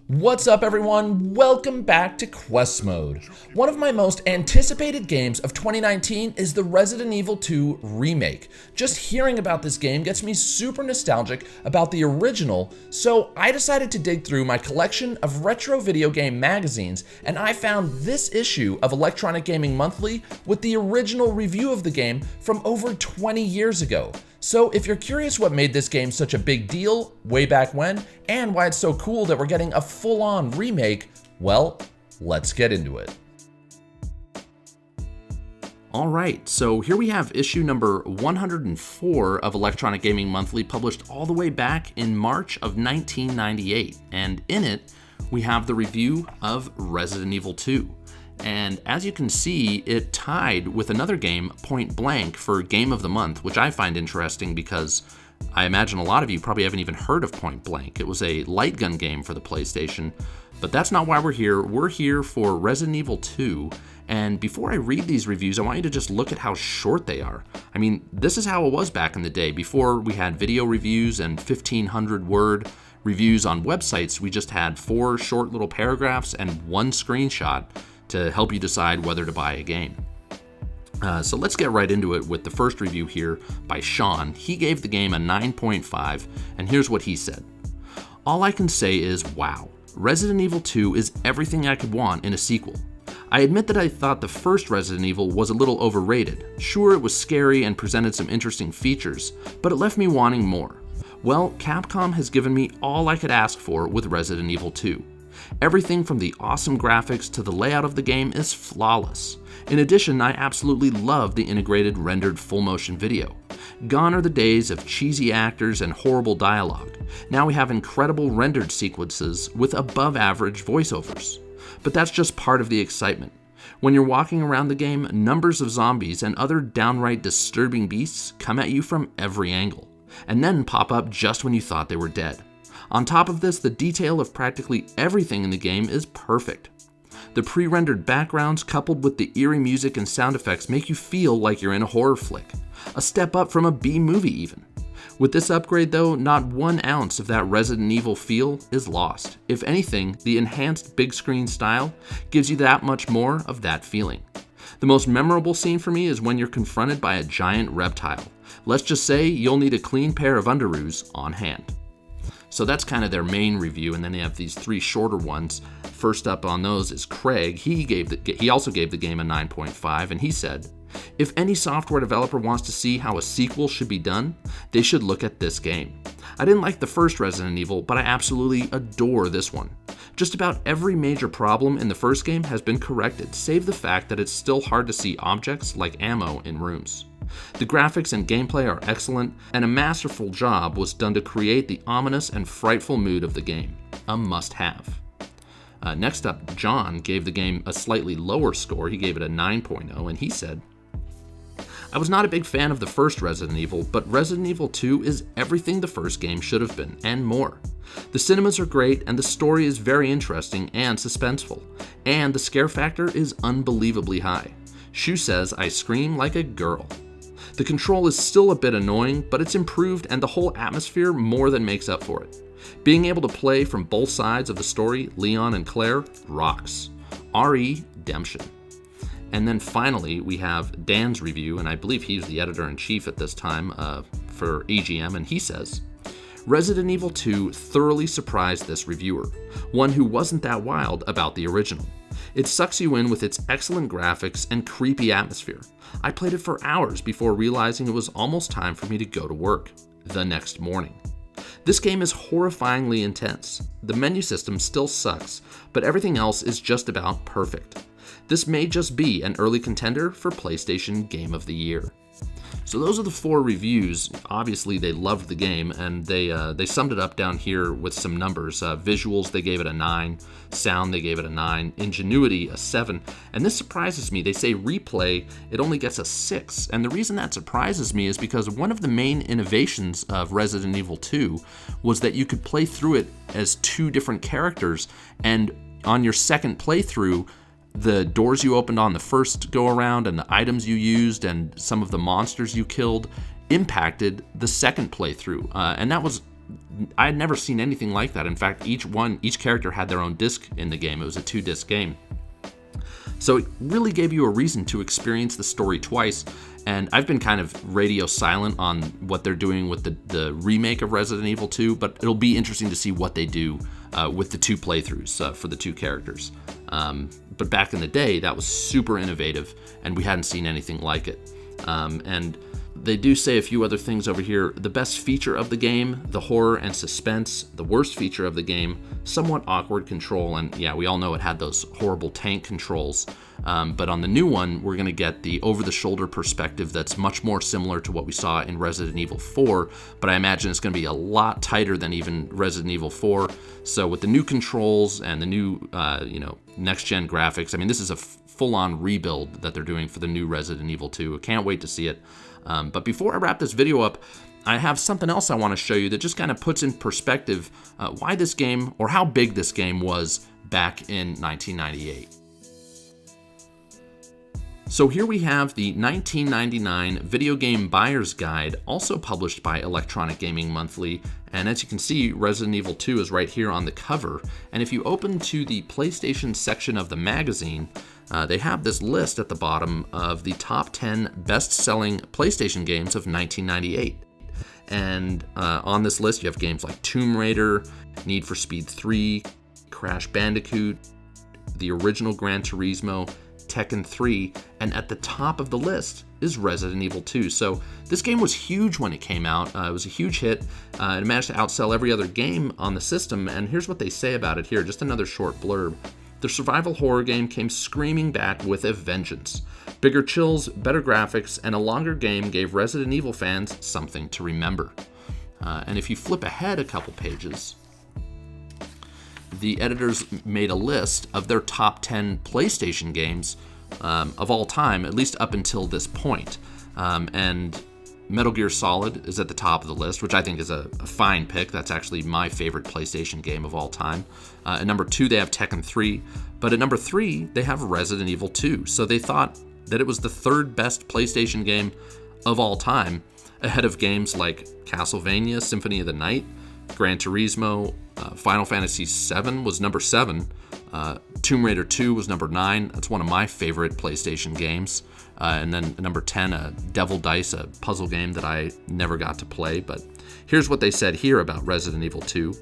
What's up, everyone? Welcome back to Quest Mode. One of my most anticipated games of 2019 is the Resident Evil 2 Remake. Just hearing about this game gets me super nostalgic about the original, so I decided to dig through my collection of retro video game magazines, and I found this issue of Electronic Gaming Monthly with the original review of the game from over 20 years ago. So if you're curious what made this game such a big deal way back when, and why it's so cool that we're getting a full-on remake, well, let's get into it. Alright, so here we have issue number 104 of Electronic Gaming Monthly, published all the way back in March of 1998, and in it, we have the review of Resident Evil 2. And as you can see, it tied with another game, Point Blank, for Game of the Month, which I find interesting because I imagine a lot of you probably haven't even heard of Point Blank. It was a light gun game for the PlayStation, but that's not why we're here. We're here for Resident Evil 2, and before I read these reviews, I want you to just look at how short they are. I mean, this is how it was back in the day. Before we had video reviews and 1,500-word reviews on websites, we just had 4 short little paragraphs and 1 screenshot to help you decide whether to buy a game. So let's get right into it with the first review here by Sean. He gave the game a 9.5, and here's what he said. All I can say is, wow, Resident Evil 2 is everything I could want in a sequel. I admit that I thought the first Resident Evil was a little overrated. Sure, it was scary and presented some interesting features, but it left me wanting more. Well, Capcom has given me all I could ask for with Resident Evil 2. Everything from the awesome graphics to the layout of the game is flawless. In addition, I absolutely love the integrated rendered full motion video. Gone are the days of cheesy actors and horrible dialogue. Now we have incredible rendered sequences with above average voiceovers. But that's just part of the excitement. When you're walking around the game, numbers of zombies and other downright disturbing beasts come at you from every angle, and then pop up just when you thought they were dead. On top of this, the detail of practically everything in the game is perfect. The pre-rendered backgrounds coupled with the eerie music and sound effects make you feel like you're in a horror flick. A step up from a B-movie even. With this upgrade though, not 1 ounce of that Resident Evil feel is lost. If anything, the enhanced big screen style gives you that much more of that feeling. The most memorable scene for me is when you're confronted by a giant reptile. Let's just say you'll need a clean pair of underoos on hand. So that's kind of their main review, and then they have these 3 shorter ones. First up on those is Craig. He also gave the game a 9.5, and he said, if any software developer wants to see how a sequel should be done, they should look at this game. I didn't like the first Resident Evil, but I absolutely adore this one. Just about every major problem in the first game has been corrected, save the fact that it's still hard to see objects like ammo in rooms. The graphics and gameplay are excellent, and a masterful job was done to create the ominous and frightful mood of the game. A must-have. Next up, John gave the game a slightly lower score. He gave it a 9.0, and he said, I was not a big fan of the first Resident Evil, but Resident Evil 2 is everything the first game should have been, and more. The cinemas are great, and the story is very interesting and suspenseful, and the scare factor is unbelievably high. Shu says I scream like a girl. The control is still a bit annoying, but it's improved and the whole atmosphere more than makes up for it. Being able to play from both sides of the story, Leon and Claire, rocks. Redemption. And then finally, we have Dan's review, and I believe he's the editor-in-chief at this time for EGM, and he says, Resident Evil 2 thoroughly surprised this reviewer, one who wasn't that wild about the original. It sucks you in with its excellent graphics and creepy atmosphere. I played it for hours before realizing it was almost time for me to go to work the next morning. This game is horrifyingly intense. The menu system still sucks, but everything else is just about perfect. This may just be an early contender for PlayStation Game of the Year. So those are the 4 reviews. Obviously, they loved the game, and they summed it up down here with some numbers. Visuals, they gave it a 9. Sound, they gave it a 9. Ingenuity, a 7. And this surprises me. They say replay, it only gets a 6. And the reason that surprises me is because one of the main innovations of Resident Evil 2 was that you could play through it as 2 different characters, and on your second playthrough, the doors you opened on the first go around and the items you used and some of the monsters you killed impacted the second playthrough. And that was I had never seen anything like that. In fact, each character had their own disc in the game. It was a 2-disc game. So it really gave you a reason to experience the story twice. And I've been kind of radio silent on what they're doing with the remake of Resident Evil 2, but it'll be interesting to see what they do with the 2 playthroughs for the 2 characters. But back in the day, that was super innovative, and we hadn't seen anything like it. And they do say a few other things over here. The best feature of the game, the horror and suspense. The worst feature of the game, somewhat awkward control. And yeah, we all know it had those horrible tank controls. But on the new one, we're going to get the over-the-shoulder perspective that's much more similar to what we saw in Resident Evil 4. But I imagine it's going to be a lot tighter than even Resident Evil 4. So with the new controls and the new, next-gen graphics, I mean, this is a full-on rebuild that they're doing for the new Resident Evil 2. I can't wait to see it. But before I wrap this video up, I have something else I want to show you that just kind of puts in perspective why this game, or how big this game was back in 1998. So here we have the 1999 Video Game Buyer's Guide, also published by Electronic Gaming Monthly. And as you can see, Resident Evil 2 is right here on the cover. And if you open to the PlayStation section of the magazine, they have this list at the bottom of the top 10 best-selling PlayStation games of 1998. And on this list, you have games like Tomb Raider, Need for Speed 3, Crash Bandicoot, the original Gran Turismo, Tekken 3, and at the top of the list is Resident Evil 2. So this game was huge when it came out. It was a huge hit. It managed to outsell every other game on the system, and here's what they say about it here, just another short blurb. The survival horror game came screaming back with a vengeance. Bigger chills, better graphics, and a longer game gave Resident Evil fans something to remember. And if you flip ahead a couple pages, the editors made a list of their top 10 PlayStation games of all time, at least up until this point. And Metal Gear Solid is at the top of the list, which I think is a fine pick. That's actually my favorite PlayStation game of all time. At number 2, they have Tekken 3. But at number 3, they have Resident Evil 2. So they thought that it was the third best PlayStation game of all time, ahead of games like Castlevania, Symphony of the Night, Gran Turismo, Final Fantasy VII was number 7. Tomb Raider 2 was number 9. That's one of my favorite PlayStation games. And then number 10, Devil Dice, a puzzle game that I never got to play. But here's what they said here about Resident Evil 2.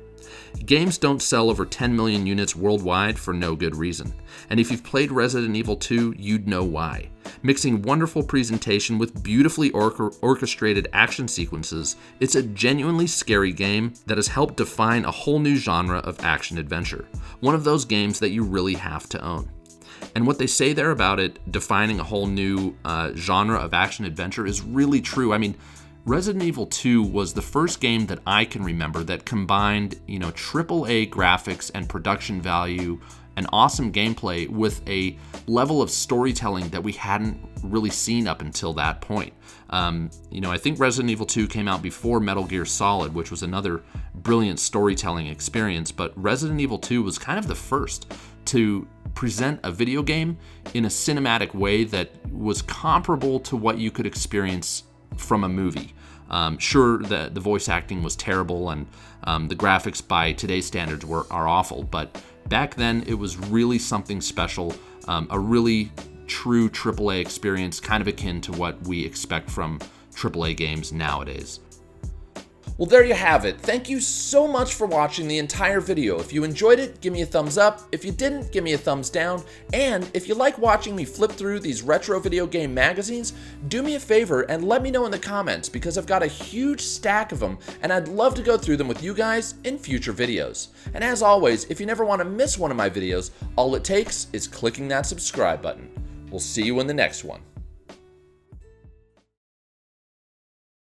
Games don't sell over 10 million units worldwide for no good reason. And if you've played Resident Evil 2, you'd know why. Mixing wonderful presentation with beautifully orchestrated action sequences, it's a genuinely scary game that has helped define a whole new genre of action-adventure. One of those games that you really have to own. And what they say there about it defining a whole new genre of action-adventure is really true. I mean, Resident Evil 2 was the first game that I can remember that combined, AAA graphics and production value and awesome gameplay with a level of storytelling that we hadn't really seen up until that point. I think Resident Evil 2 came out before Metal Gear Solid, which was another brilliant storytelling experience, but Resident Evil 2 was kind of the first to present a video game in a cinematic way that was comparable to what you could experience from a movie. Sure, the voice acting was terrible, and the graphics by today's standards are awful, but back then it was really something special, a really true AAA experience, kind of akin to what we expect from AAA games nowadays. Well, there you have it. Thank you so much for watching the entire video. If you enjoyed it, give me a thumbs up. If you didn't, give me a thumbs down. And if you like watching me flip through these retro video game magazines, do me a favor and let me know in the comments, because I've got a huge stack of them and I'd love to go through them with you guys in future videos. And as always, if you never want to miss one of my videos, all it takes is clicking that subscribe button. We'll see you in the next one.